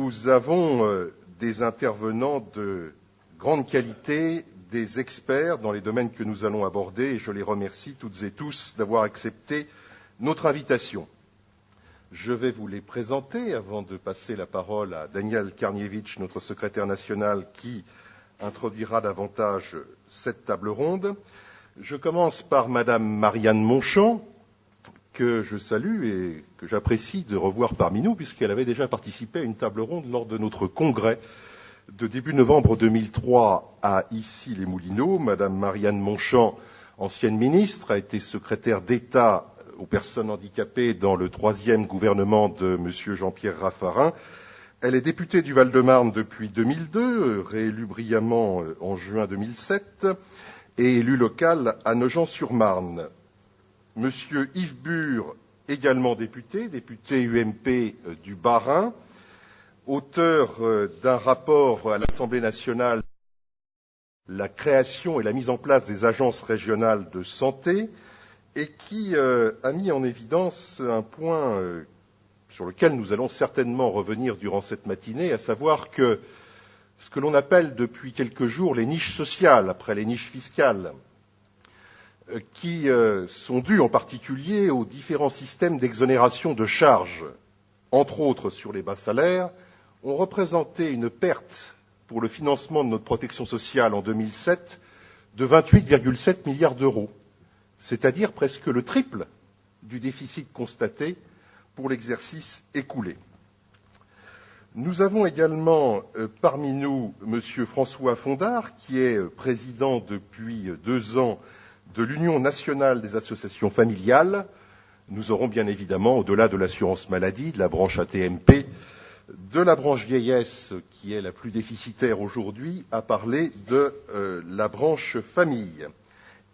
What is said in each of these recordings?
Nous avons des intervenants de grande qualité, des experts dans les domaines que nous allons aborder, et je les remercie toutes et tous d'avoir accepté notre invitation. Je vais vous les présenter avant de passer la parole à Daniel Karniewicz, notre secrétaire national, qui introduira davantage cette table ronde. Je commence par Madame Marianne Monchamp, que je salue et que j'apprécie de revoir parmi nous, puisqu'elle avait déjà participé à une table ronde lors de notre congrès de début novembre 2003 à Issy-les-Moulineaux. Madame Marianne Monchamp, ancienne ministre, a été secrétaire d'État aux personnes handicapées dans le 3e gouvernement de Monsieur Jean-Pierre Raffarin. Elle est députée du Val-de-Marne depuis 2002, réélue brillamment en juin 2007, et élue locale à Nogent-sur-Marne. Monsieur Yves Bure, également député UMP du Bas-Rhin, auteur d'un rapport à l'Assemblée nationale, la création et la mise en place des agences régionales de santé, et qui a mis en évidence un point sur lequel nous allons certainement revenir durant cette matinée, à savoir que ce que l'on appelle depuis quelques jours les niches sociales, après les niches fiscales, qui sont dues en particulier aux différents systèmes d'exonération de charges, entre autres sur les bas salaires, ont représenté une perte pour le financement de notre protection sociale en 2007 de 28,7 milliards d'euros, c'est-à-dire presque le triple du déficit constaté pour l'exercice écoulé. Nous avons également parmi nous Monsieur François Fondard, qui est président depuis 2 ans de l'Union nationale des associations familiales. Nous aurons bien évidemment, au-delà de l'assurance maladie, de la branche AT-MP, de la branche vieillesse, qui est la plus déficitaire aujourd'hui, à parler de la branche famille.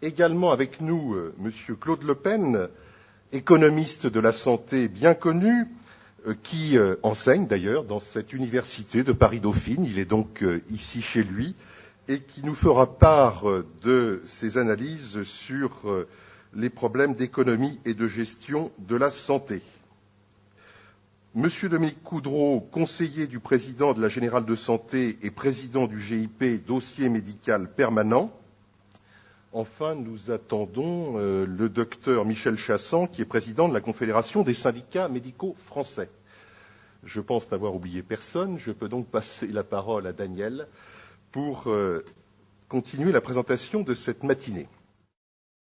Également avec nous, Monsieur Claude Le Pen, économiste de la santé bien connu, qui enseigne d'ailleurs dans cette université de Paris-Dauphine. Il est donc ici chez lui, et qui nous fera part de ses analyses sur les problèmes d'économie et de gestion de la santé. Monsieur Dominique Coudreau, conseiller du président de la Générale de Santé et président du GIP Dossier médical permanent. Enfin, nous attendons le docteur Michel Chassan, qui est président de la Confédération des syndicats médicaux français. Je pense n'avoir oublié personne. Je peux donc passer la parole à Daniel pour continuer la présentation de cette matinée.